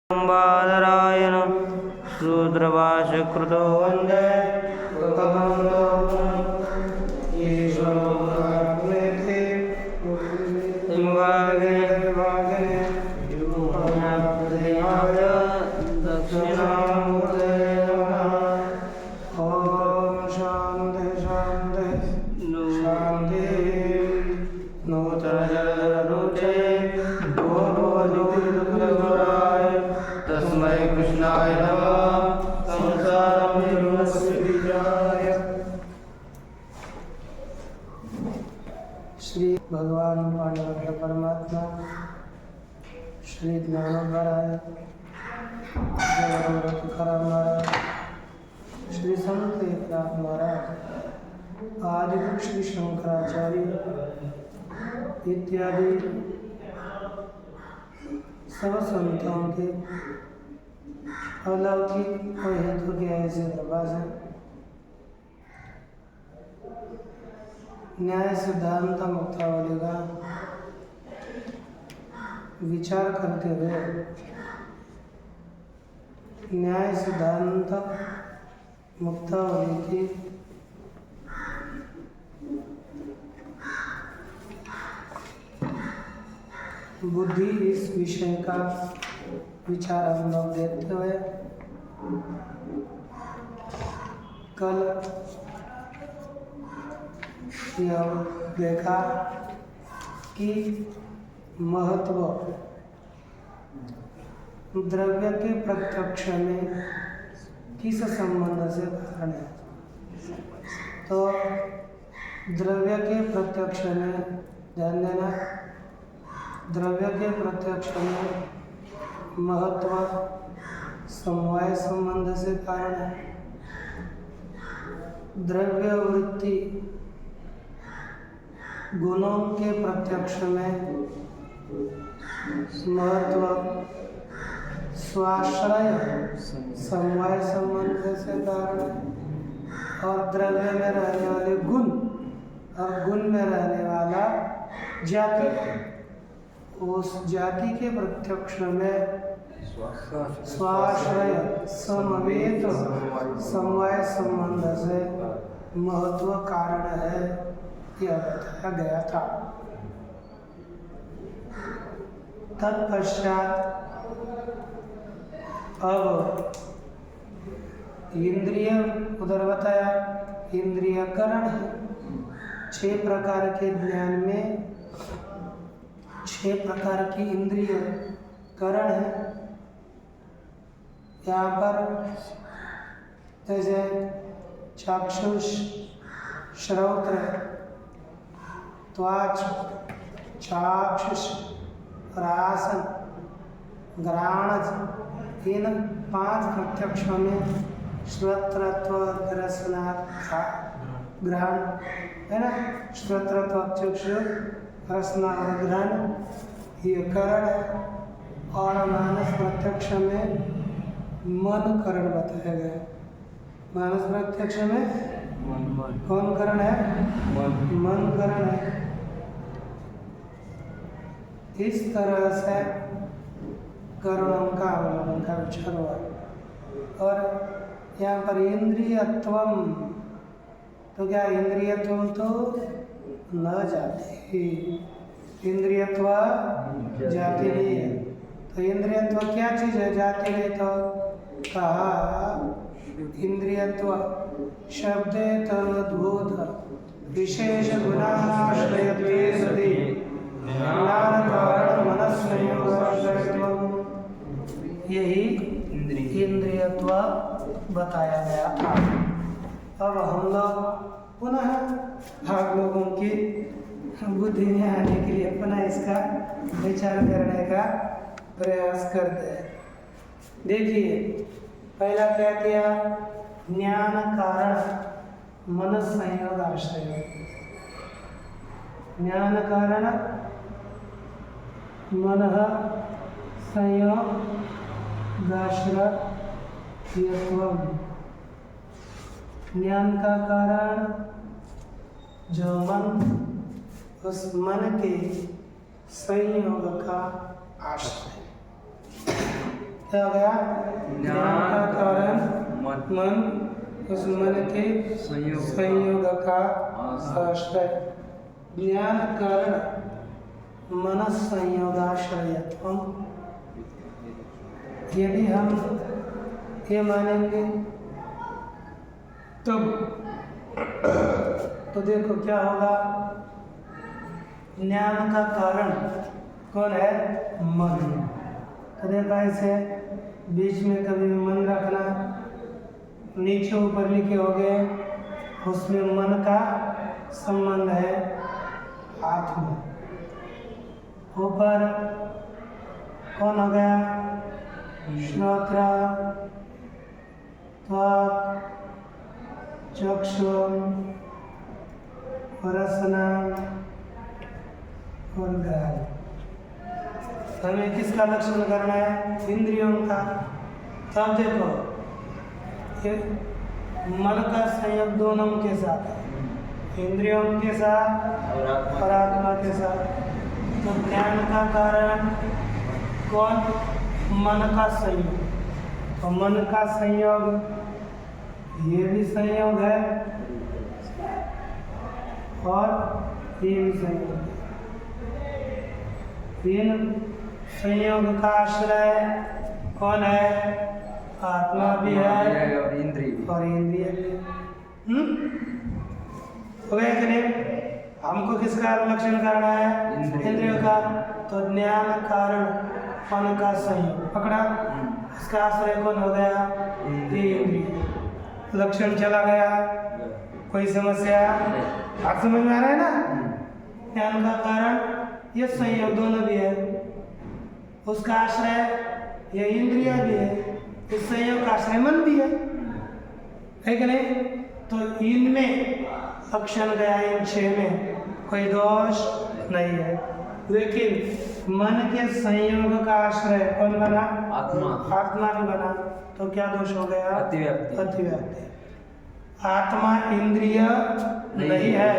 बादरायण शूद्रभाष्यकृतो वन्दे भगवन्तो ईश्वरो गुरुर्मेति वागने युगपद्याय दक्षिणामूर्ते नमः। ॐ शान्ति शान्ति शान्ति। नूतनजलधररुचे भोगवदुःखदुःखदुःखाय तस्मै कृष्णाय नमः। संसारमय श्री भगवान पांडुरंग परमात्मा श्री ज्ञानोबराय तुकाराम महाराज, श्री संत एकनाथ महाराज, आदि श्री शंकराचार्य इत्यादि सब संतों के अलौकिक और हेतु के ऐसे दरवाजे न्याय सिद्धांत मुक्तावली का विचार करते हुए न्याय सिद्धांत मुक्तावली की बुद्धि इस विषय का विचार हम लोग देखते हुए कल यह देखा कि महत्व द्रव्य के प्रत्यक्ष में किस संबंध से कारण है। तो द्रव्य के प्रत्यक्ष में ध्यान देना, द्रव्य के प्रत्यक्ष में महत्व समवाय संबंध से कारण है। द्रव्य वृत्ति गुणों के प्रत्यक्ष में महत्व स्वाश्रय समवाय संबंध से कारण है। और द्रव्य में रहने वाले गुण और गुण में रहने वाला जाति, उस जाति के प्रत्यक्ष में स्वाश्रय समवेत समवाय संबंध से महत्व कारण है, यह बताया गया था। तत्पश्चात अब इंद्रिय उधर बताया, इंद्रियकरण है। 6 प्रकार के ज्ञान में 6 प्रकार की इंद्रिय करण है। यहाँ पर जैसे चाक्षुष, श्रोत्र, त्वच, चाक्षुष, रासन, घ्राणज, इन 5 प्रत्यक्षों में श्रोत्रत्व, रसना, घ्राण है ना, श्रोत्रत्व, चक्षु, रसना और घ्राण ये करण है। और मानस प्रत्यक्ष में मन करण बताया गया। मानस प्रत्यक्ष में कौन करण है? मन करण है। इस तरह से करणों का अवलंबन का विचार हुआ। और यहाँ पर इंद्रियत्वम, तो क्या इंद्रियत्वम तो न जाति, इंद्रियत्व जाति नहीं है। तो इंद्रियत्व क्या चीज है? जाति नहीं। तो कहा इंद्रियत्व शब्दे तद्भूत विशेष गुणाश्रयत्वे सति ज्ञान कारण मनस्संयोगाश्रयत्वम्, यही इंद्रियत्व बताया गया था। अब हम लोग पुनः आप लोगों की बुद्धि में आने के लिए पुनः इसका विचार करने का प्रयास करते हैं। देखिए, पहला क्या किया? ज्ञान कारण मन संयोग आश्रय। ज्ञान कारण मन संयोग आश्रय। ज्ञान का कारण जो मन, उस मन के संयोग का आश्रय। क्या हो गया? ज्ञान का कारण मन, उस मन के संयोग का आश्रय। ज्ञान कारण मन संयोगाश्रयत्वम। यदि हम ये मानेंगे तब तो देखो क्या होगा। ज्ञान का कारण कौन है? मन। तो देखा इसे बीच में कभी भी मन रखना, नीचे ऊपर लिखे हो गए, उसमें मन का संबंध है आत्मा। ऊपर कौन हो गया? श्रोत्र, त्वक, चक्षु, रसना और ग्रहण। हमें किसका लक्षण करना है? इंद्रियों का। तब देखो ये मन का संयोग दोनों के साथ है, इंद्रियों के साथ और आत्मा के साथ। तो ज्ञान का कारण कौन? मन का संयोग। और मन का संयोग ये भी संयोग है और ये भी संयोग है। इन संयोग का आश्रय कौन है? आत्मा भी है और इंद्रिय भी है। हो गया कि नहीं? हमको किसका लक्षण करना है? इंद्रियों का। तो ज्ञान कारण मन का संयोग पकड़ा, इसका आश्रय कौन हो गया? ये इंद्रिय। लक्षण चला गया। कोई समस्या? आप समझ में आ रहा है ना? ज्ञान का कारण ये संयोग दोनों भी है, उसका आश्रय ये इंद्रिय भी है, इस संयोग का आश्रय मन भी है कि नहीं? तो इनमें लक्षण गया, इन 6 में कोई दोष नहीं है। लेकिन मन के संयोग का आश्रय कौन बना? आत्मा भी बना। तो क्या दोष हो गया? अतिव्याप्ति। आत्मा इंद्रिय नहीं है।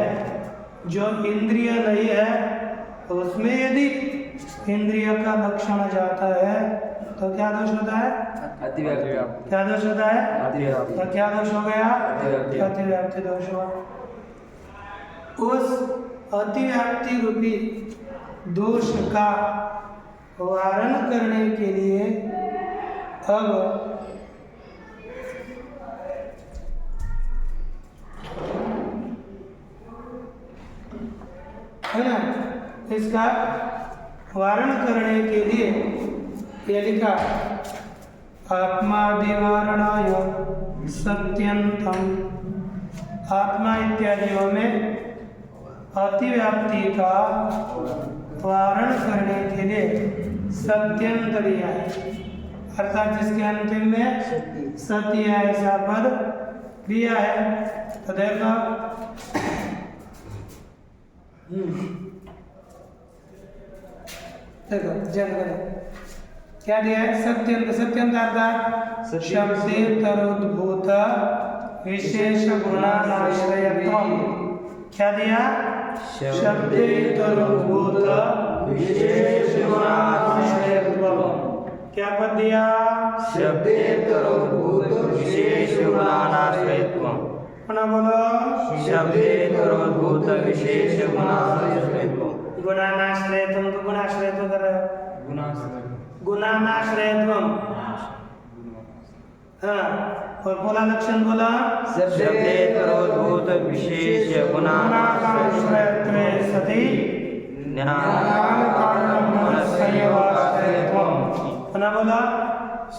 जो इंद्रिय नहीं है तो उसमें यदि इंद्रिय का लक्षण जाता है तो क्या दोष होता है? अतिव्याप्ति। क्या दोष होता है? अतिव्याप्ति। तो क्या दोष हो गया? अतिव्याप्ति दोष हुआ। उस अतिव्याप्ति रूपी दोष का वारण करने के लिए अब है ना, इसका वारण करने के लिए ये लिखा आत्मादिवारणाय सत्यंतम। आत्मा इत्यादियों में अतिव्याप्ति का वारण करने के लिए सत्यंत दिया है, अर्थात जिसके अंतिम में सत्य ऐसा पद दिया है। तो देखो देखो क्या दिया है? सत्यंत। सत्यंत अर्थात शब्देतरोद्भूत विशेष गुणानाश्रयत्वम। क्या दिया? शब्देतरोद्भूत विशेष गुणानाश्रयत्वम। क्या पद दिया? शब्देतरोद्भूत विशेष गुणानाश्रयत्वम। पुनः बोलो। शब्देतरोद्भूत विशेष गुणानाश्रयत्वम। गुणानाश्रयत्वम तो गुणाश्रयत्व कर रहे हो। गुणानाश्रयत्वम। हाँ, और बोला लक्षण बोला। शब्देतरोद्भूत विशेष गुणानाश्रयत्वे सति ज्ञान कारणं संयोगाश्रयत्वम। पुनः बोला।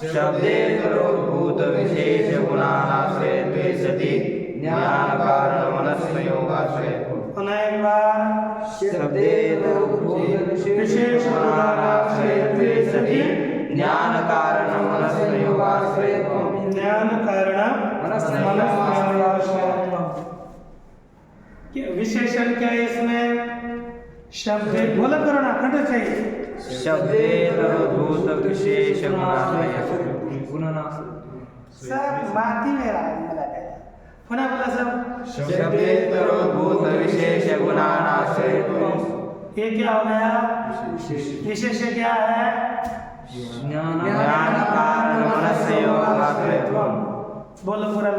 शब्देतरोद्भूत विशेष गुणानाश्रयत्वे सति ज्ञान कारणं संयोगाश्रयत्वम। पुनः एक बार। शब्देतरोद्भूत विशेष गुणानाश्रयत्वे सति ज्ञान कारणं संयोगाश्रयत्वम। ज्ञान कारणं संयोगाश्रयत्वम। विशेषण क्या है इसमें? शब्द बोला करो ना, खंड चाहिए। शब्देतरोद्भूत विशेष सब माती में रहा है। पुनः बोला सब। शब्देतरोद्भूत विशेष गुणानाश्रयत्वम। ये क्या हो गया? विशेष क्या है? ज्ञान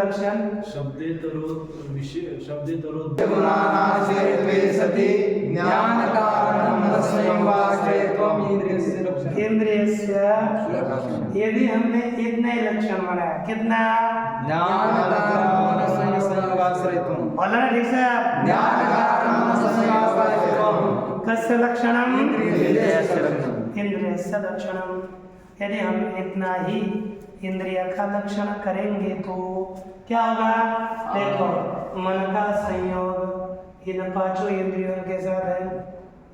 लक्षण गुणानाश्रयत्वे सति ज्ञानकारणमनसंयोगाश्रयत्वम् इंद्रियस्य लक्षणम्। इंद्रियस्य यदि हमने इतने लक्षण बनाया कितना ज्ञानकारणमनसंयोगाश्रयत्वम् बोला ना ठीक से ज्ञानकारणमनसंयोगाश्रयत्वम् कस्य लक्षणम इंद्रियस्य लक्षणम्। इंद्रियस्य लक्षणम। यदि हम इतना ही इंद्रिय का लक्षण करेंगे तो क्या होगा? देखो मन का संयोग इन पांचों इंद्रियों के साथ है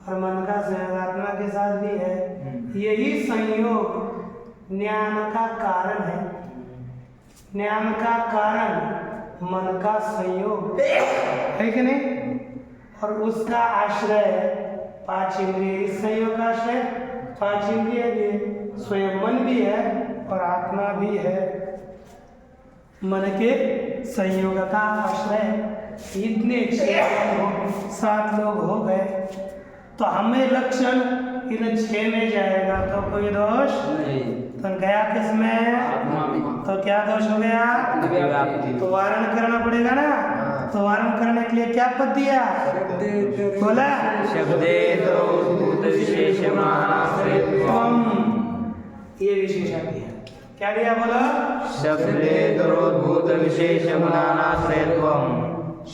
और मन का संयोग आत्मा के साथ भी है। यही संयोग ज्ञान का कारण है। ज्ञान का कारण मन का संयोग है कि नहीं? और उसका आश्रय पांच इंद्रिय, इस संयोग का आश्रय पांच इंद्रिय भी है, स्वयं मन भी है और आत्मा भी है। मन के संयोग का आश्रय इतने 7 लोग हो गए तो हमें लक्षण इन 6 में जाएगा तो कोई दोष नहीं। तो गया किसमें? तो क्या दोष हो गया? तो वारण करना पड़ेगा ना। तो वारण करने के लिए क्या पद दिया? बोला शब्देतरोद्भूत विशेषमानाश्रयत्वम्। ये विशेषण दिया। क्या दिया बोलो? शब्देतरोद्भूत विशेषमानाश्रयत्वम्।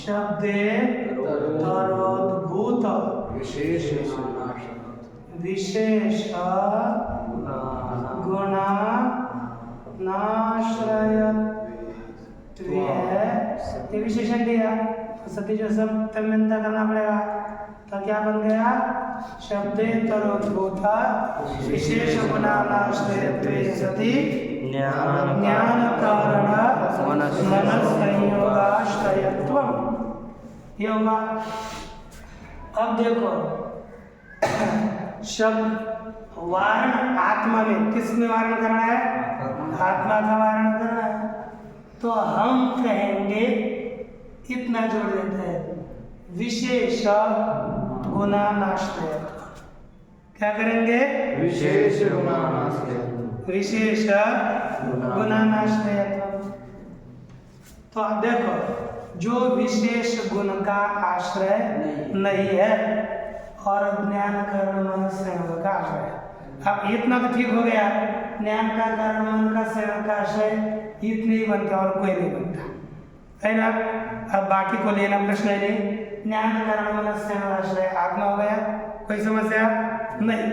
शब्देतरोद्भूत विशेष गुणानाश्रयत्वे ये विशेषण दिया। सती जो सब तन्मयता करना पड़ेगा तो क्या बन गया? शब्देतरोद्भूत विशेष गुणानाश्रयत्वे सति ज्ञान कारण मनसंयोगाश्रयत्वम्। ये होगा। अब देखो शब्द वारण आत्मा में, किसमें वारण करना है? आत्मा का वारण करना है। तो हम कहेंगे इतना जोड़ देते हैं विशेष गुणानाश्रयत्व। क्या करेंगे? विशेष गुणानाश्रयत्वम्। विशेष गुणानाश्रयत्व। तो आप देखो जो विशेष गुण का आश्रय नहीं है और ज्ञान कारण मन संयोग का आश्रय। अब इतना तो ठीक हो गया, ज्ञान का कारण मन का संयोग का आश्रय इतने ही बनता और कोई नहीं बनता है ना। अब बाकी को लेना प्रश्न है नहीं। ज्ञान का कारण मन संयोग आश्रय आत्मा हो गया, कोई समस्या नहीं।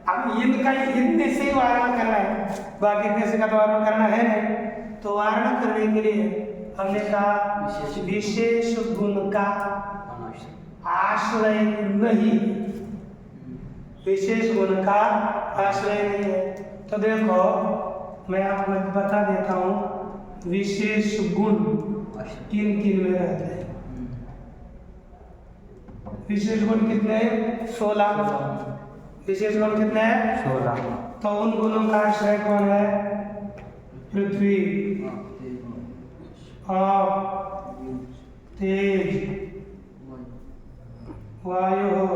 अब इनका इतने से ही वारण करना है, बाकी किसी का तो वारण करना है नहीं। तो वारण करने के लिए हमने कहा विशेष गुण का आश्रय नहीं, विशेष गुण का आश्रय नहीं है। तो देखो मैं आपको बता देता हूँ विशेष गुण किन किन में रहते हैं। विशेष गुण कितने? 16। विशेष गुण कितने हैं? 16। तो उन गुणों का आश्रय कौन है? पृथ्वी, आप, तेज, वायु,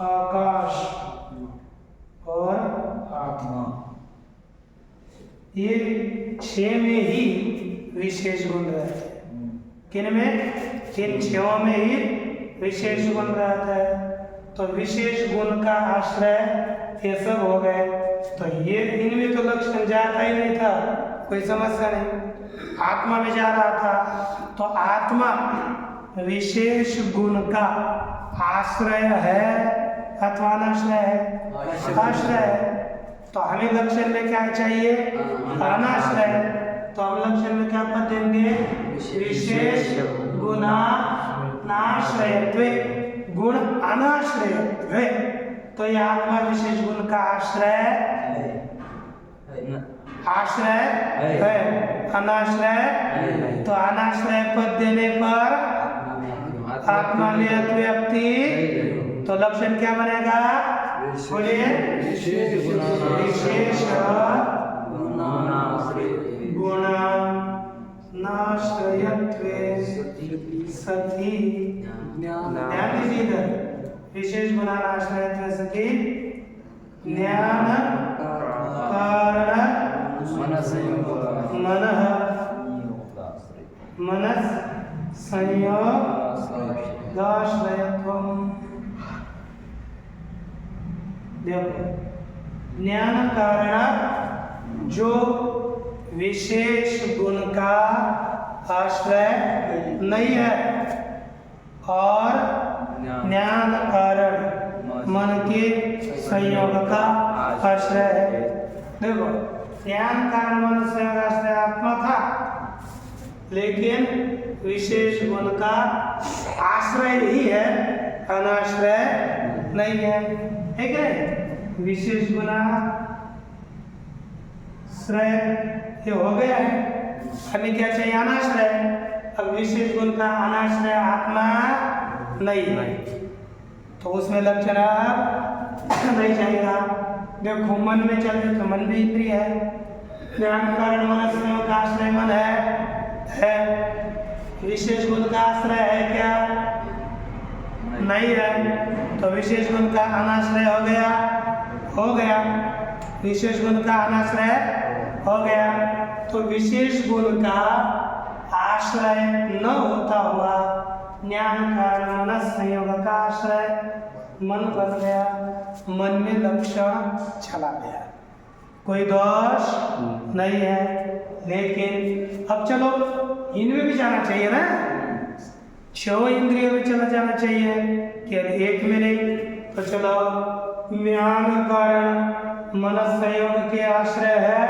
आकाश और आत्मा। ये 6 में ही विशेष गुण रहते हैं। किन में? इन 6 में ही विशेष गुण रहता है। तो विशेष गुण का आश्रय ये सब हो गए। तो ये इनमें तो लक्षण जाता ही नहीं था, कोई समस्या नहीं। आत्मा में जा रहा था तो आत्मा विशेष गुण का आश्रय है अथवा अनाश्रय है? आश्रय है। तो हमें लक्षण में क्या चाहिए? अनाश्रय। तो हम लक्षण में क्या पद देंगे? विशेष गुणानाश्रयत्वे, गुण अनाश्रयत्वे। तो ये आत्मा विशेष गुण का आश्रय है, अनाश्रय। तो अनाश्रय पद देने पर आत्मा में अव्यक्ति, तो लक्षण क्या बनेगा? बोलिए विशेष गुणानाश्रयत्वे सति। ध्यान दीजिए इधर, विशेष गुणानाश्रयत्वे सति ज्ञान कारण मनः ज्ञान कारण जो विशेष गुण का आश्रय नहीं है और ज्ञान कारण मन के संयोग का आश्रय है। देखो, ज्ञान कारण मन संयोग आश्रय आत्मा था, लेकिन विशेष गुण का आश्रय ही है, अनाश्रय नहीं है। है कि नहीं? विशेष गुणा श्रय ये हो गया है, हमें क्या चाहिए? अनाश्रय। अब विशेष गुण का अनाश्रय आत्मा नहीं है, तो उसमें लक्षण नहीं जाएगा। देखो, मन में चले तो मन भी इंद्रिय है, ज्ञान कारण मन संयोग का आश्रय मन है। विशेष गुण का आश्रय है क्या? नहीं है, तो विशेष गुण का अनाश्रय हो गया। विशेष गुण का अनाश्रय हो गया, तो विशेष गुण का आश्रय न होता हुआ ज्ञान कारण मन संयोग का आश्रय मन बन गया, मन में लक्षण चला गया, कोई दोष नहीं है। लेकिन अब चलो, इनमें भी जाना चाहिए ना, 6 इंद्रियों में चला जाना चाहिए, केवल एक में नहीं। तो चलो, ज्ञान कारण मन संयोग के आश्रय है।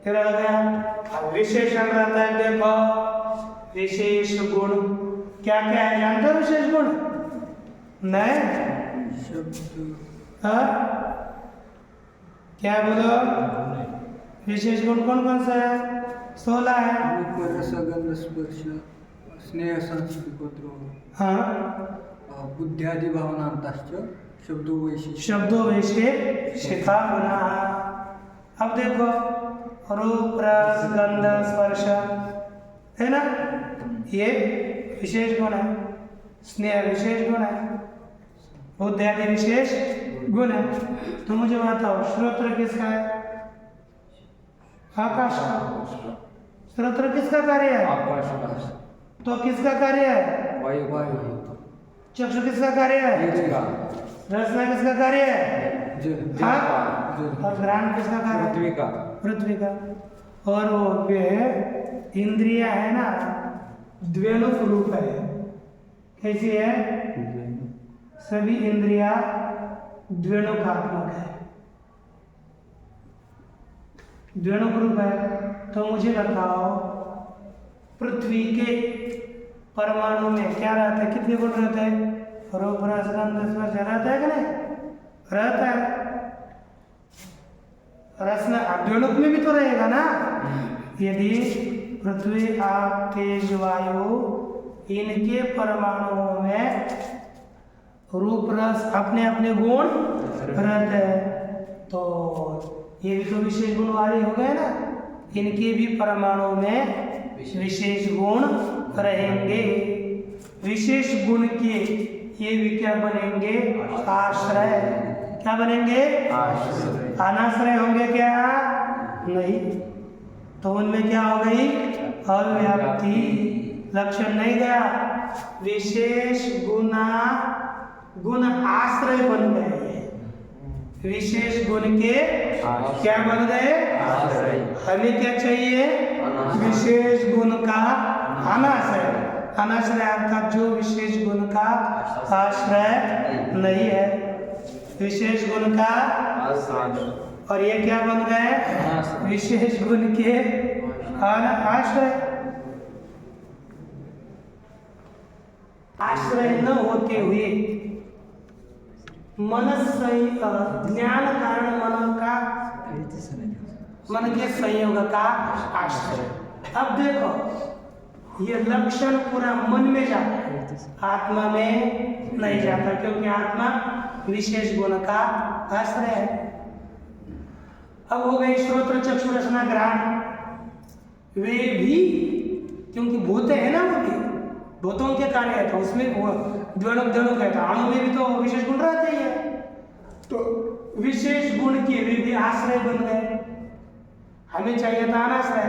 फिर आ गया अब विशेषण रहता है। देखो, विशेष गुण क्या क्या है? जानते हो विशेष गुण? नहीं? क्या बोलो? विशेष गुण कौन कौन सा है? 16 है। रसगंध स्पर्श स्नेह संस्कृति बुद्ध्यादि भावनांताश्च शब्दों वैशेषिका गुणा। अब देखो, रूप रस गंध स्पर्श है ना, ये विशेष गुण है। स्नेह विशेष गुण है, बुद्ध्यादि विशेष गुण है। तो मुझे बताओ, श्रोत्र किसका है? आकाश का। श्रोत्र किसका कार्य है? तो किसका कार्य है? वायु। चक्षु किसका कार्य है? रसना किसका कार्य है? और घ्राण किसका कार्य है? पृथ्वी का। और वो इंद्रिया है ना, द्वेणुक रूप है। कैसी है? सभी इंद्रिया द्वेणुकात्मक है, द्वेणुक रूप है। तो मुझे बताओ, पृथ्वी के परमाणु में क्या रहता है? कितने गुण रहते हैं? रूप रस गंध स्पर्श रहता है कि नहीं? रहता है। रसना द्वेणुक में भी तो रहेगा ना। यदि पृथ्वी, आप, तेज, वायु, इनके परमाणुओं में रूप रस अपने अपने गुण रहते हैं, तो ये भी तो विशेष गुण वाले हो गए ना। इनके भी परमाणु में विशेष गुण रहेंगे। विशेष गुण के ये भी क्या बनेंगे? आश्रय। क्या बनेंगे? अनाश्रय होंगे क्या? नहीं। तो उनमें क्या हो गई? अव्याप्ति। लक्षण नहीं गया, विशेष गुण आश्रय बन गए। विशेष गुण के क्या बन गए? हमें क्या चाहिए? विशेष गुण का अनाश्रय। अनाश्रय अर्थात जो विशेष गुण का आश्रय नहीं है, विशेष गुण का। और ये क्या बन गए? विशेष गुण के आश्रय। आश्रय न होते हुए ज्ञान कारण मन के संयोग का आश्रय। अब देखो, ये लक्षण पूरा मन में जाता है, आत्मा में नहीं जाता, क्योंकि आत्मा विशेष गुण का आश्रय है। अब हो गई श्रोत्र चक्षु रसना घ्राण, वे भी क्योंकि भूत है ना, वो भी भूतों के कार्य है, तो उसमें द्वेणुक कहता है, अणु में भी तो विशेष गुण रहते ही है। तो विशेष गुण के भी आश्रय बन गए। हमें चाहिए था अनाश्रय।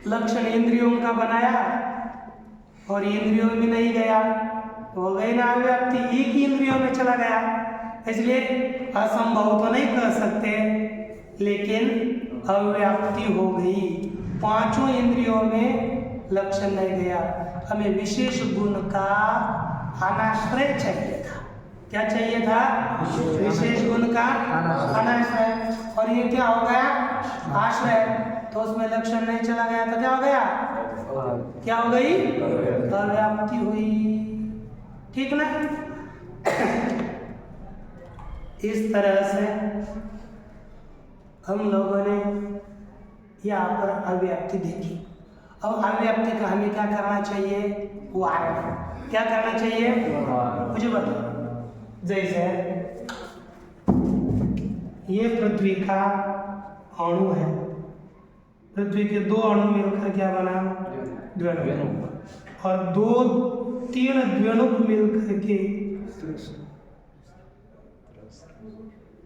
लक्षण इंद्रियों का बनाया और इंद्रियों में नहीं गया, हो गई ना अव्याप्ति, एक ही इंद्रियों में चला गया। इसलिए असंभव तो नहीं कह सकते, लेकिन अव्याप्ति हो गई। पांचों इंद्रियों में लक्षण नहीं गया। हमें विशेष गुण का अनाश्रय चाहिए था। क्या चाहिए था? विशेष गुण का अनाश्रय। और ये क्या हो गया? आश्रय। तो उसमें लक्षण नहीं चला गया तो क्या हो गया? क्या हो गई? अव्याप्ति हुई। ठीक ना? इस तरह से हम लोगों ने यहाँ पर अव्याप्ति देखी। अब अव्याप्ति का हमें क्या करना चाहिए? वारण। क्या करना चाहिए? मुझे बताओ। जैसे ये पृथ्वी का अणु है, पृथ्वी के दो अणु मिलकर क्या बना? द्वैणुक। और तीन द्वैणुक मिलकर के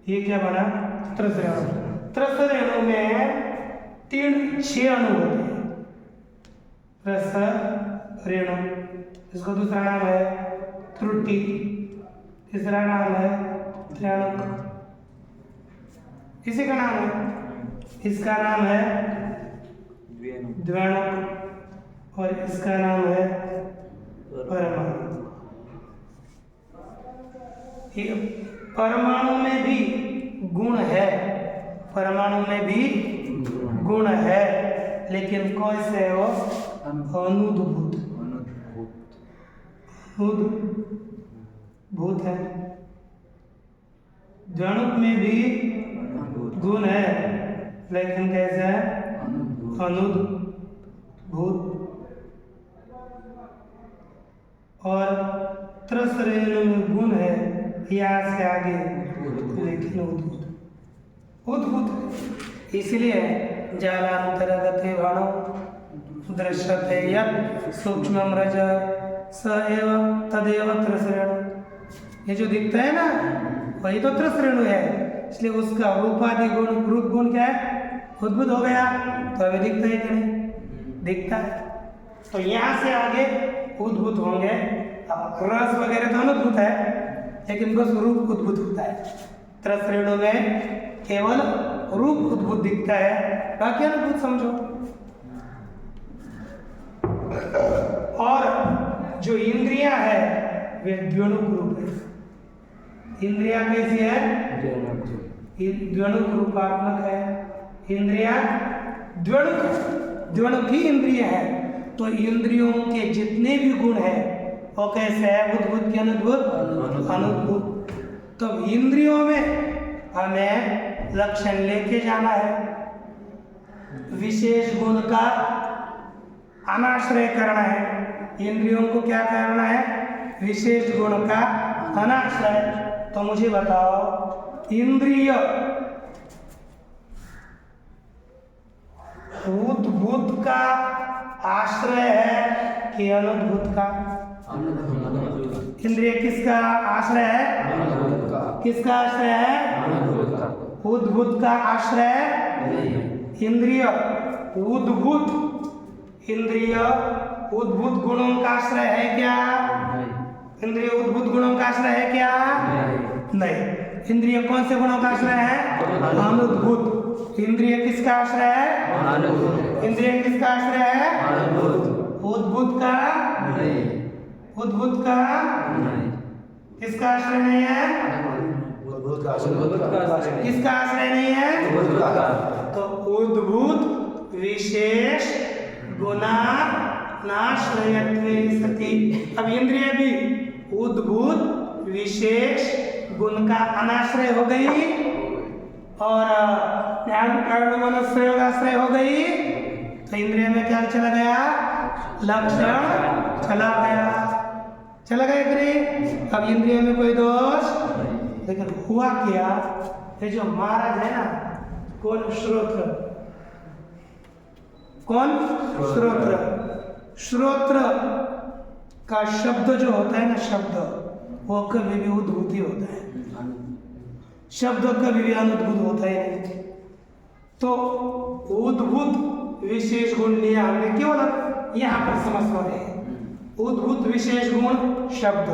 ये क्या बना? त्रसरेणु। त्रसरेणु में 6 अणु होते हैं। त्रसरेणु, इसको दूसरा नाम है त्रुटि, तीसरा नाम है त्र्याणुक, इसी का नाम है। इसका नाम है द्वैणुक और इसका नाम है परमाणु। परमाणु में भी गुण है, परमाणु में भी गुण है, लेकिन कौन से हो? अनुद्भूत। भूत है। द्वैणुक में भी गुण है, लेकिन कैसे है? अनुद्भूत। और त्रसरेणु में गुण है, यहाँ से आगे, लेकिन उद्भूत। इसलिए जालांतरगते भाणो दृश्यते यत् सूक्ष्मं रज स एव तदेव त्रसरेणु। ये जो दिखता है ना, वही तो त्रसरेणु है। इसलिए उसका रूपादि गुण, रूप गुण क्या है? उद्भूत हो गया। तो अभी दिखता है कि नहीं? दिखता है। तो यहाँ से आगे उद्भूत होंगे। रस वगैरह तो अनुभूत है, लेकिन बस रूप उद्भूत होता है। त्रसरेणु में केवल रूप उद्भूत दिखता है, बाकी अनुभूत समझो। और जो इंद्रियां है वे द्वैणुक रूप है। इंद्रियां कैसी है? द्वैणुक रूपात्मक है। इंद्रियां द्वैणुक ही इंद्रिय है। तो इंद्रियों के जितने भी गुण है वो कैसे है? उद्भूत के अनुद्भूत? अनुद्भूत। तो इंद्रियों में हमें लक्षण लेके जाना है। विशेष गुण का अनाश्रय करना है। इंद्रियों को क्या करना है? विशेष गुण का अनाश्रय। तो मुझे बताओ, इंद्रिय उद्भूत का आश्रय है कि अनुद्भूत का? इंद्रिय किसका आश्रय है? किसका आश्रय है? उद्भूत का आश्रय। इंद्रिय उद्भूत गुणों का आश्रय है क्या? इंद्रिय उद्भूत गुणों का आश्रय है क्या? नहीं। इंद्रिय कौन से गुणों का आश्रय है? अनुद्भूत। इंद्रिय किसका आश्रय है? इंद्रिय किसका आश्रय है? उद्भूत का? उद्भूत का? किसका आश्रय नहीं है? किसका आश्रय नहीं है? तो उद्भूत विशेष गुणानाश्रयत्वे सति। अब इंद्रिय भी उद्भूत विशेष गुण का अनाश्रय हो गई और आश्रय हो गई। तो इंद्रिय में क्या चला गया? लक्षण चला गया कि नहीं? अब इंद्रिय में कोई दोष, लेकिन हुआ क्या? ये जो महाराज है ना, कौन? श्रोत्र। कौन? श्रोत्र। श्रोत्र का शब्द जो होता है ना, शब्द वो कभी भी उद्भूति होता है, शब्द कभी भी अनुद्भूत होता है नहीं। तो उद्भूत विशेष गुण लिया हमने, केवल यहाँ पर समझ रहे हैं। उद्भूत विशेष गुण शब्द,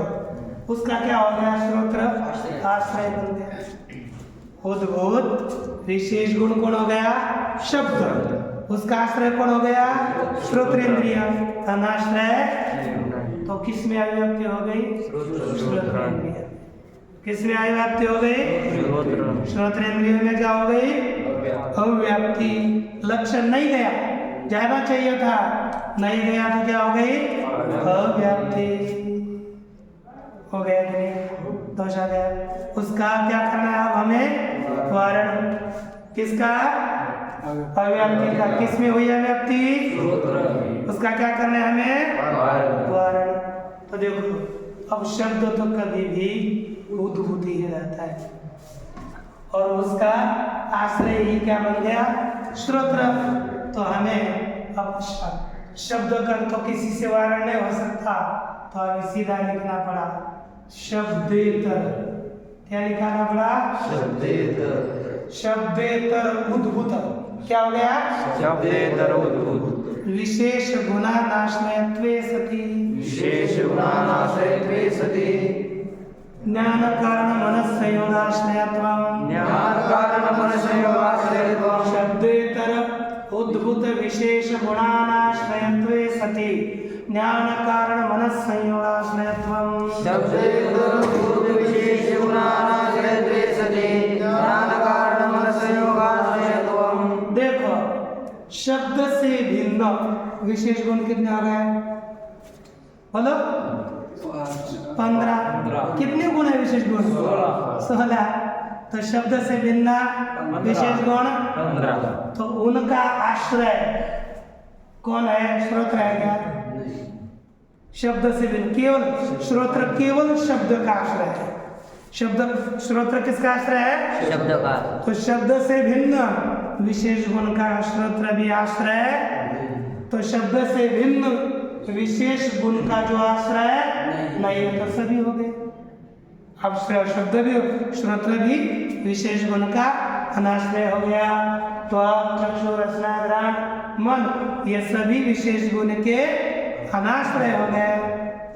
उसका क्या हो गया? श्रोत्र आश्रय बन गया। उद्भूत विशेष गुण कौन हो गया? शब्द। उसका आश्रय कौन हो गया? श्रोत्रेंद्रिय। अनाश्रय तो किस में अभिव्यक्ति हो गई? श्रोत्रेंद्रिय। किस में अभिव्यक्ति हो गई? श्रोत्रेंद्रिय में क्या हो गई? अभिव्यक्ति। लक्षण नहीं गया, जाना चाहिए था, नहीं गया तो क्या हो गई? अव्याप्ति हो गया कि नहीं? दोष आ गया। उसका क्या करना है अब हमें? वारण। किसका? अव्याप्ति का। किस में हुई अव्याप्ति? उसका क्या करना है हमें? वारण। तो देखो, अब शब्द तो कभी भी उद्भूत ही रहता है और उसका आश्रय ही क्या बन गया? श्रोत्र। तो हमें अब शब्द का तो किसी से वारण नहीं हो सकता, तो हमें सीधा लिखना पड़ा शब्देतर। क्या लिखाना पड़ा? शब्देतर। शब्देतर उद्भूत। क्या हो गया? शब्देतर उद्भूत। विशेष गुणानाश्रयत्वे सति। विशेष गुणानाश्रयत्वे सति। ज्ञान कारण मनस्संयोगाश्रयत्वम्। ज्ञान कारण मनस्संयोगाश्रयत्वम्। शब्देतर उद्भूत विशेष गुणानाश्रयत्वे सति ज्ञान कारण मनस्संयोगाश्रयत्वम्। शब्देतर उद्भूत विशेष गुणानाश्रयत्वे सति ज्ञान कारण मनस्संयोगाश्रयत्वम्। देखो, शब्द से भिन्न विशेष गुण कितने आ गए? बोलो। 15। कितने गुण है विशेष गुण? 16। तो शब्द से भिन्न विशेष गुण 15। तो उनका आश्रय कौन है? श्रोत्र है क्या? शब्द से भिन्न केवल श्रोत्र, केवल शब्द का आश्रय है। शब्द श्रोत्र किसका आश्रय है? शब्द का। तो शब्द से भिन्न विशेष गुण का श्रोत्र भी आश्रय। तो शब्द से भिन्न विशेष गुण का जो आश्रय नहीं है, तो सभी हो गए। अब शब्द भी, श्रोत्र भी विशेष गुण का अनाश्रय हो गया। तो अब चक्षु, रसना, घ्राण, मन, ये सभी विशेष गुण के अनाश्रय हो गए,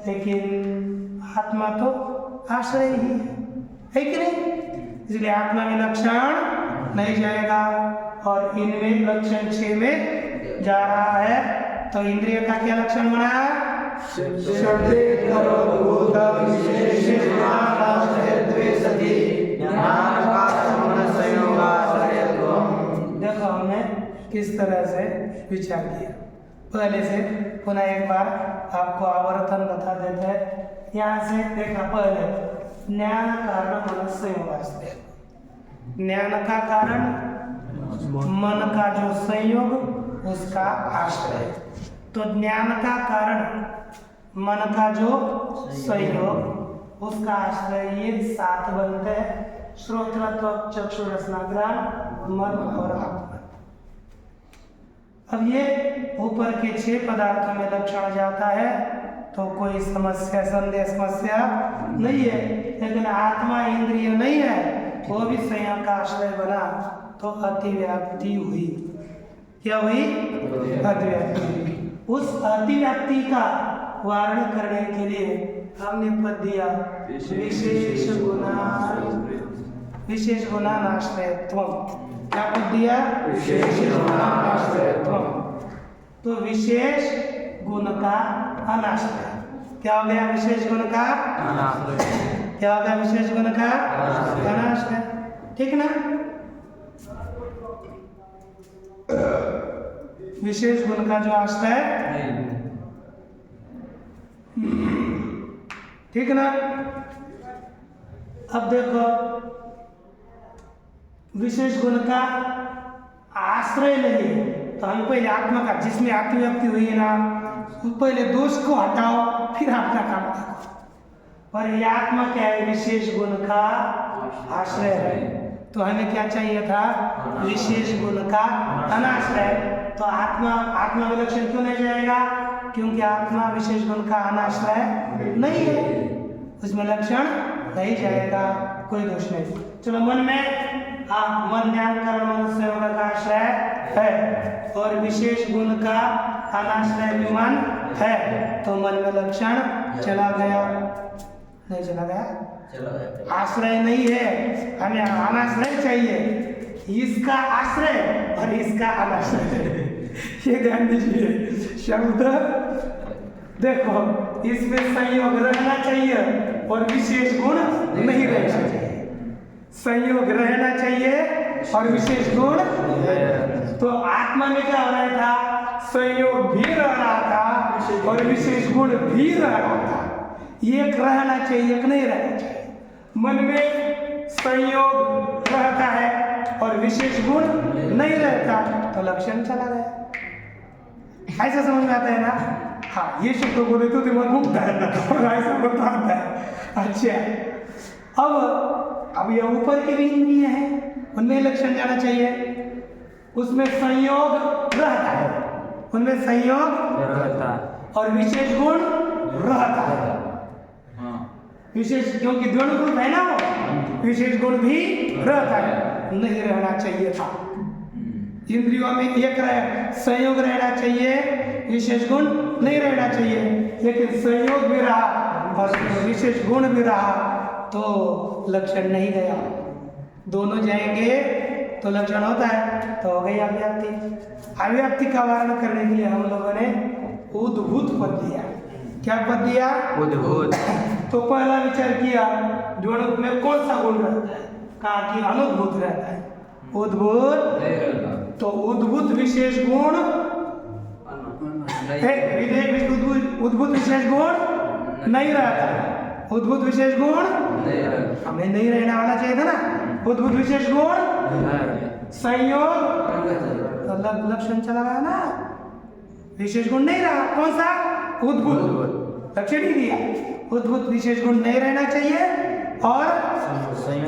लेकिन आत्मा तो आश्रय ही है कि नहीं? इसलिए आत्मा में लक्षण नहीं जाएगा और इनमें लक्षण 6 में जा रहा है। तो इंद्रिय का क्या लक्षण बना? शब्देतर उद्भूत विशेष गुणानाश्रयत्वे सति ज्ञान कारण मनस्संयोगाश्रयत्वम्। देखो हमने किस तरह से विचार किया। पहले से पुनः एक बार आपको आवर्तन बता देते हैं। यहाँ से देखा, पहले ज्ञान कारण मनस्संयोगाश्रय। ज्ञान का कारण मन का जो संयोग, उसका आश्रय। तो ज्ञान का कारण मन का जो संयोग, उसका आश्रय, ये 7 बनते हैं। श्रोत्र, त्वक, चक्षु, रसना, घ्राण, मन और आत्मा। अब ये ऊपर के 6 पदार्थों में लक्षण जाता है तो कोई समस्या, संदेह, समस्या नहीं है। लेकिन आत्मा इंद्रिय नहीं है, वो भी संयोग का आश्रय बना, तो अतिव्याप्ति हुई। क्या हुई? अतिव्याप्ति। उस अतिव्याप्ति का वारण करने के लिए हमने पद दिया विशेष गुणानाश्रयत्वम्। क्या पद दिया? विशेष गुणानाश्रयत्वम्। तो विशेष गुण का अनाश्रय। क्या हो गया? विशेष गुण का अनाश्रय। क्या हो गया? विशेष गुण का अनाश्रय। ठीक ना? विशेष गुण का जो आश्रय, ठीक ना? अब देखो, विशेष गुण का आश्रय नहीं है, तो हम पहले आत्मा का, जिसमें अतिव्याप्ति हुई है ना, पहले दोष को हटाओ, फिर आपका काम देखो। पर ये आत्मा क्या है? विशेष गुण का आश्रय है। तो हमें क्या चाहिए था? विशेष गुण का अनाश्रय। तो आत्मा में लक्षण क्यों नहीं जाएगा? क्योंकि आत्मा विशेष गुण का अनाश्रय नहीं है, उसमें लक्षण नहीं जाएगा, कोई दोष नहीं। चलो, मन में मन ज्ञान कारण मनस्संयोग का आश्रय है और विशेष गुण का अनाश्रय भी मन है, तो मन में लक्षण चला गया। नहीं चला गया? चलो गया। आश्रय नहीं है, हमें अनाश्रय चाहिए। इसका आश्रय और इसका अनाश्रय ये ध्यान दीजिए। शब्द देखो, इसमें संयोग रहना चाहिए और विशेष गुण नहीं रहना चाहिए। संयोग रहना चाहिए और विशेष गुण। तो आत्मा में क्या हो रहा था? संयोग भी रह रहा था और विशेष गुण भी रह रहा था। एक रहना चाहिए, एक नहीं रहना चाहिए। मन में संयोग रहता है और विशेष गुण नहीं रहता, तो लक्षण चला गया। ऐसा समझ में आता है ना? हाँ, ये शब्द बोले तो दिमाग घूमता है और ऐसा बताता है। अच्छा, अब ये ऊपर के भी इंद्रिय हैं, उनमें लक्षण जाना चाहिए। उसमें संयोग रहता है, उनमें संयोग रहता और विशेष गुण रहता है। विशेष, क्योंकि द्वंद ग्रुप है ना वो, विशेष गुण भी रहता है। नहीं रहना चाहिए था। इंद्रियों में एक संयोग रहना चाहिए, विशेष गुण नहीं रहना चाहिए। लेकिन संयोग भी रहा और विशेष गुण भी रहा, तो लक्षण नहीं गया। दोनों जाएंगे तो लक्षण होता है, तो हो गई अव्याप्ति। अव्याप्ति का वारण करने के लिए हम लोगों ने उद्भूत पद दिया। क्या पद दिया? उद्भूत। तो पहला विचार किया, द्वंद में कौन सा गुण रहता है? कहा कि अनुद्भूत रहता है। उद्भूत, तो उद्भूत विशेष गुण उद्भूत विशेष गुण नहीं रहता। उद्भूत विशेष गुण हमें नहीं रहने वाला चाहिए था ना। उद्भूत विशेष गुण संयोग, तो लक्षण चला गया ना। विशेष गुण नहीं रहा, कौन सा? उद्भूत, लक्षण ही दिया। उद्भूत विशेष गुण नहीं रहना चाहिए और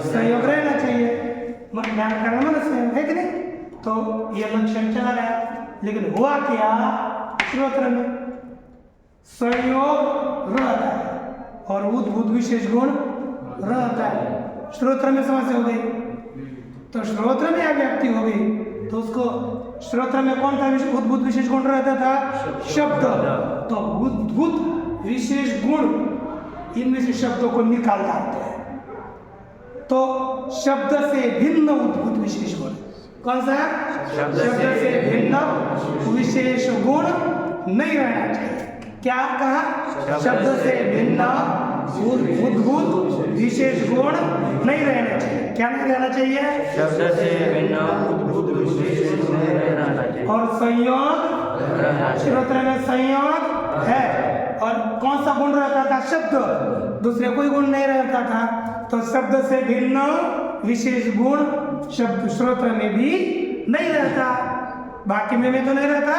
संयोग रहना चाहिए। ज्ञान कारण मन संयोग है कि नहीं? तो ये लक्षण चला गया। लेकिन हुआ क्या? श्रोत्र में संयोग रहता है और उद्भूत विशेष गुण रहता है। श्रोत्र में समस्या हो गई, तो श्रोत्र में अव्याप्ति हो गई। तो उसको श्रोत्र में कौन सा उद्भूत विशेष गुण रहता था? शब्द। तो उद्भूत विशेष गुण, इनमें से शब्दों को निकाल डालते हैं। तो शब्द से भिन्न उद्भूत विशेष गुण, कौन सा? शब्द से भिन्न विशेष गुण नहीं रहना चाहिए। क्या कहा? शब्द से भिन्न उद्भूत विशेष गुण नहीं रहना चाहिए। क्या नहीं रहना चाहिए? शब्द से भिन्न उद्भूत विशेष गुण नहीं रहना चाहिए। और संयोग, श्रोत्र में संयोग है और कौन सा गुण रहता था? शब्द, दूसरे कोई गुण नहीं रहता था। तो शब्द से भिन्न विशेष गुण शब्द श्रोत्र में भी नहीं रहता। बाकी में तो नहीं रहता,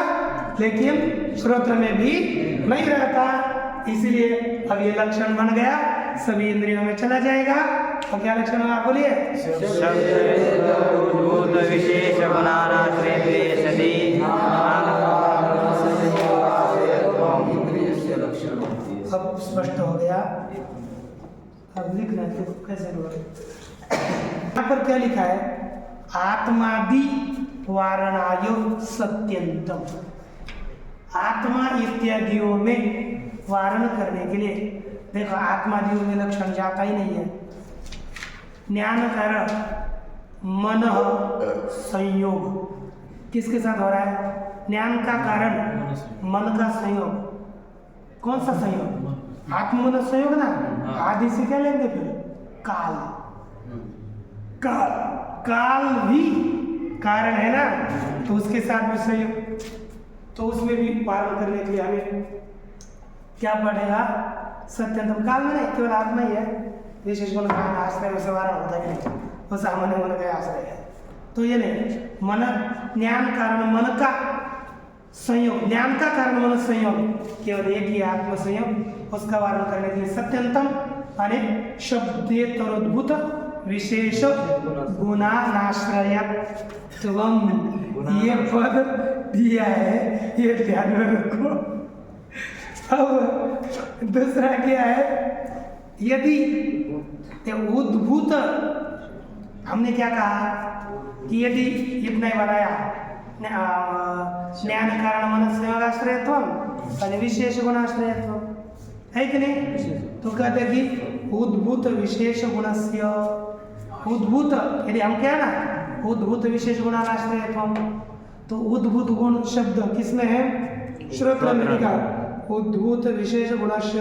लेकिन श्रोत्र में भी नहीं रहता। इसलिए अब ये लक्षण बन गया, सभी इंद्रियों में चला जाएगा। तो क्या लक्षण होगा? बोलिए। उद्भूत विशेष गुणानाश्रये सति अब स्पष्ट हो गया। अब लिखना तो कैसे होगा? यहाँ पर क्या लिखा है? आत्मादि वारणायो सत्यंतम। आत्मा इत्यादियों में वारण करने के लिए, देखो आत्मादियों में लक्षण जाता ही नहीं है। ज्ञान कारण मन संयोग किसके साथ हो रहा है? ज्ञान का कारण मन का संयोग। कौन सा संयोग? आत्मन संयोग ना। आदि से क्या लेंगे फिर? काल। काल, काल भी कारण है ना, तो उसके साथ भी संयोग। तो उसमें भी वारण करने के लिए हमें क्या पड़ेगा? सत्यंतम। काल में नहीं, केवल आत्मा ही है। विशेष गुण का आश्रय से वारण होता है नहीं, वो सामान्य मन का आश्रय है। तो ये नहीं, मन ज्ञान कारण मन का संयोग, ज्ञान का कारण मन संयोग, केवल एक ही आत्म संयोग, उसका वारण करने के लिए सत्यंतम माने शब्देतरोद्भूत विशेष गुणानाश्रयत्वम, ये पद दिया है, ये ध्यान में रखो। अब दूसरा क्या है? यदि उद्भूत, हमने क्या कहा कि यदि इतना ही बनाया, ज्ञान कारण मन संयोगाश्रयत्व और विशेष गुणाश्रयत्व है कि नहीं? तो कहते कि उद्भूत विशेष गुणस्य उद्भूत, यदि हम क्या ना उद्भूत विशेष गुणानाश्रयत्वम, तो उद्भूत गुण शब्द किसमें है? श्रोत्र में लिखा उद्भूत विशेष गुणस्य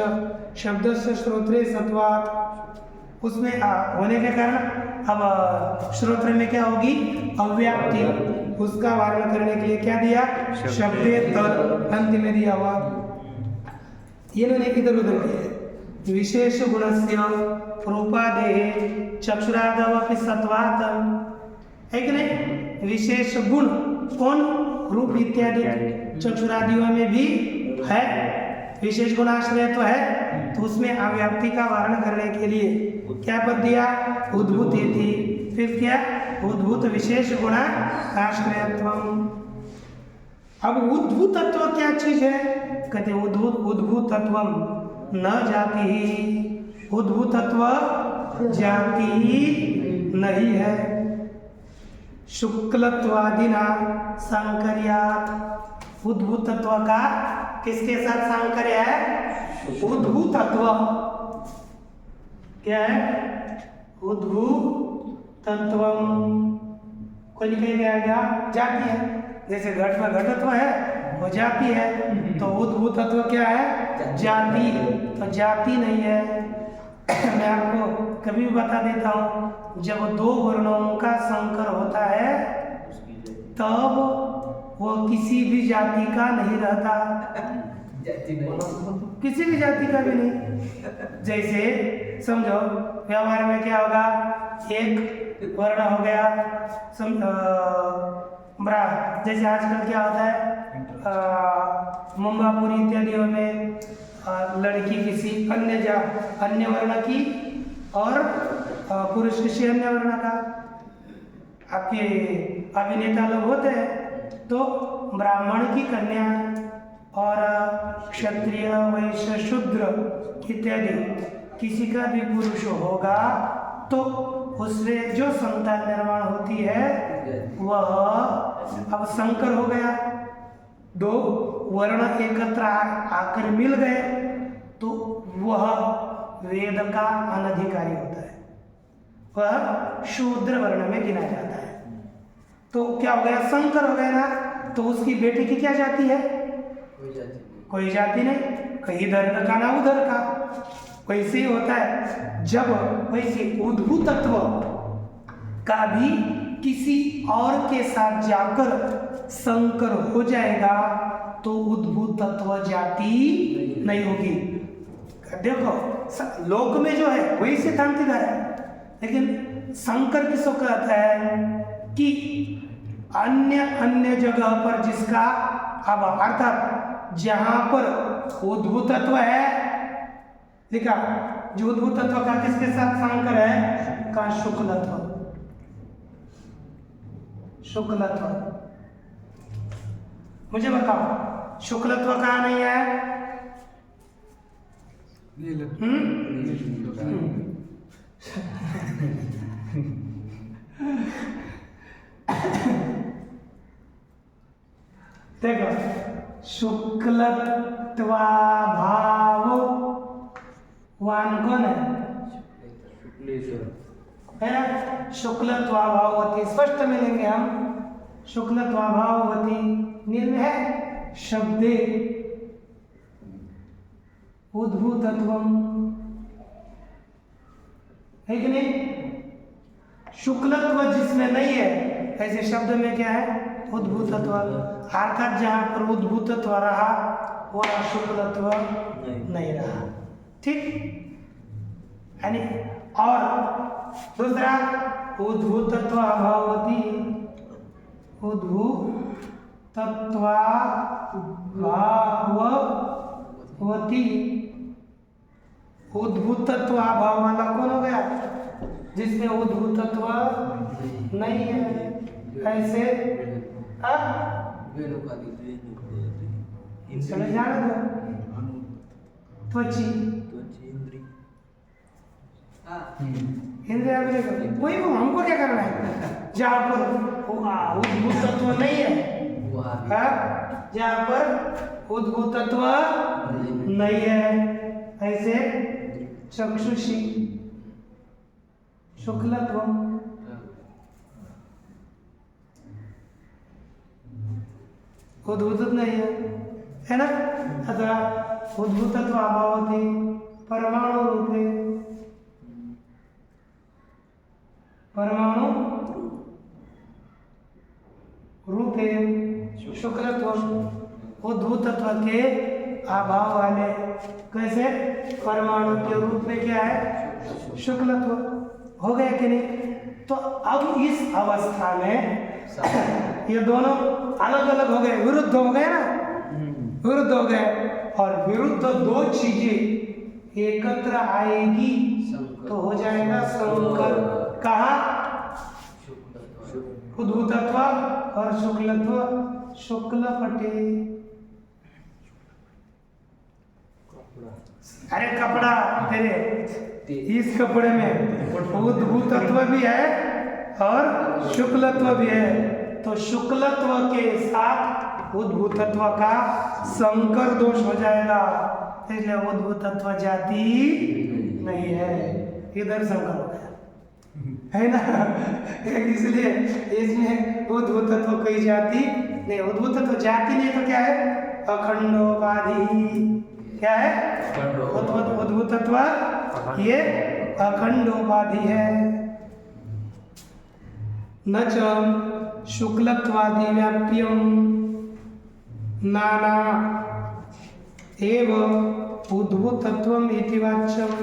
शब्द से श्रोत्रे सत्वात्, उसमें होने के कारण अब श्रोत्र में क्या होगी? अव्याप्ति, उसका वारण करने के लिए क्या दिया? शब्दे तर अंत में दिया हुआ। इन्होंने इधर उधर किया। विशेष गुणस्य रूपादेह चक्षुरादवपि सत्वात्, है कि नहीं? विशेष गुण कौन? रूप इत्यादि चक्षुरादियों में भी है, विशेष गुणाश्रय तो है, तो उसमें अव्याप्ति का वारण करने के लिए क्या पद दिया? उद्भूत थी। फिर क्या? उद्भूत विशेष गुणा आश्रयत्वम। अब उद्भूतत्व क्या चीज है? कहते उद्भूतत्वम न जाति ही, उद्भूतत्व जाति ही नहीं है। शुक्लत्वादिना सांकर्यात्, उद्भूतत्व का किसके साथ सांकर्य है? उद्भूतत्व क्या है? उद्भूतत्व कोई निकल गया जाति है, जैसे घट में घटत्व है वो जाति है, तो उद्भूतत्व क्या है? जाति, तो जाति नहीं है। मैं आपको कभी भी बता देता हूँ, जब दो वर्णों का संकर होता है तब वो किसी भी जाति का नहीं रहता, किसी भी जाति का भी नहीं। जैसे समझो व्यवहार में क्या होगा? एक वर्ण हो गया ब्रा, जैसे आजकल क्या होता है मुंबापुरी इत्यादियों में लड़की किसी अन्य वर्ण की और पुरुष किसी अन्य वर्ण का, आपके अभिनेता लोग होते हैं तो ब्राह्मण की कन्या और क्षत्रिय वैश्य शूद्र इत्यादि किसी का भी पुरुष होगा तो उससे जो संतान निर्माण होती है वह अब संकर हो गया। दो वर्ण एकत्र आकर मिल गए तो वह वेद का अनधिकारी होता है, वह शूद्र वर्ण में गिना जाता है। तो क्या हो गया? संकर हो गया ना, तो उसकी बेटी की क्या जाति है? कोई जाति नहीं, कहीं इधर का ना उधर का। वैसे ही होता है, जब वैसे उद्भूतत्व का भी किसी और के साथ जाकर संकर हो जाएगा तो उद्भूतत्व जाति नहीं होगी। देखो लोक में जो है वही सिद्धांतिक है, लेकिन संकर किसको कहता है कि अन्य जगह पर जिसका अब अर्थात जहां पर उद्भूतत्व है लिखा, जो उद्भूतत्व का किसके साथ संकर है? का शुक्लत्व। शुक्लत्व मुझे बताओ, शुक्लत्व कहाँ नहीं है? देखो शुक्लत्वाभाव वान कौन है ना? शुक्लत्वाभाववती स्पष्ट मिलेंगे हम। शुक्लत्वाभाववती निर्म है शब्दे उद्भूतत्वम, है कि नहीं? शुक्लत्व जिसमें नहीं है ऐसे शब्द में क्या है? उद्भूतत्व। अर्थात जहां पर उद्भूतत्व रहा वहां शुक्लत्व नहीं रहा। ठीक, यानी और दूसरा उद्भूतत्व अभाववती, उद्भूतत्वाभाववती, उद्भूतत्व अभाव वाला कौन हो गया? जिसमें उद्भूतत्व नहीं है। ऐसे चले जाने दो। त्वची इंद्रिया वही हमको क्या करना है? जहाँ पर उद्भूतत्व नहीं है, जहाँ पर उद्भूतत्व नहीं है, ऐसे चक्षुषी शुक्लत्वम उद्भूत नहीं है ना। अथवा उद्भूतत्व अभावति परमाणु रूपे शुक्लत्व उद्भूतत्व के अभाव वाले कैसे परमाणु के रूप में क्या है शुक्लत्व हो गया कि नहीं। तो अब इस अवस्था में ये दोनों अलग अलग हो गए, विरुद्ध हो गए ना, विरुद्ध हो गए। और विरुद्ध दो चीजें एकत्र आएगी तो हो जाएगा संकर। कहा उद्भूतत्व और शुक्लत्व, शुक्ल पटे, अरे कपड़ा तेरे इस कपड़े में उद्भूतत्व भी है और शुक्लत्व भी है। तो शुक्लत्व के साथ उद्भूतत्व का संकर दोष हो जाएगा, इसलिए उद्भूतत्व जाति नहीं है, इधर संकर हो गया है ना। इसलिए इसमें उद्भूतत्व कोई जाति नहीं, उद्भूतत्व जाति नहीं तो क्या है अखंडोपाधि। क्या है उद्भूतत्व, ये अखंडोपाधि है। न च शुक्लत्वादि व्याप्यम नाना एव उद्भूतत्वम इति वाच्यम।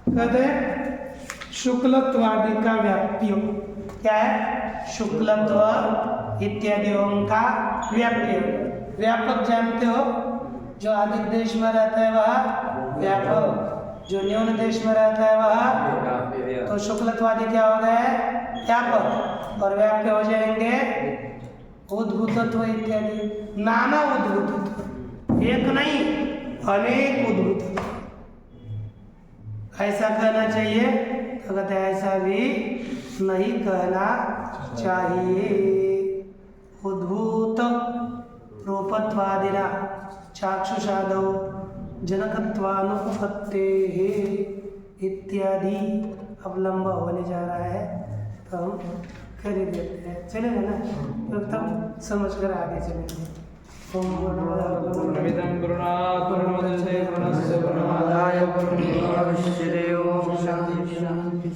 कहते शुक्लत्वादि का व्याप्य क्या है, शुक्लत्व इत्यादियों का व्याप्य। व्यापक जानते हो, जो अधिक देश में रहता है वह व्यापक, जो न्यून देश में रहता है वह, तो शुक्लत्वादि क्या हो गए व्यापक, और व्याप्य हो जाएंगे उद्भूतत्व इत्यादि। नाना उद्भूतत्व, एक नहीं अनेक उद्भूतत्व, ऐसा कहना चाहिए तो कहते ऐसा भी नहीं कहना चाहिए। उद्भूत रूपत्वादिना चाक्षुषादौ जनकत्वानुपत्तेः इत्यादि। अब लंबा होने जा रहा है तो हम कर ही देते हैं, चलेगा ना, तो तब समझ कर आगे चलेंगे। ओम पूर्णमिदं पूर्णात् पूर्णमुदच्यते पूर्णस्य पूर्णमादाय पूर्णमेवावशिष्यते। ओम शांति शांति।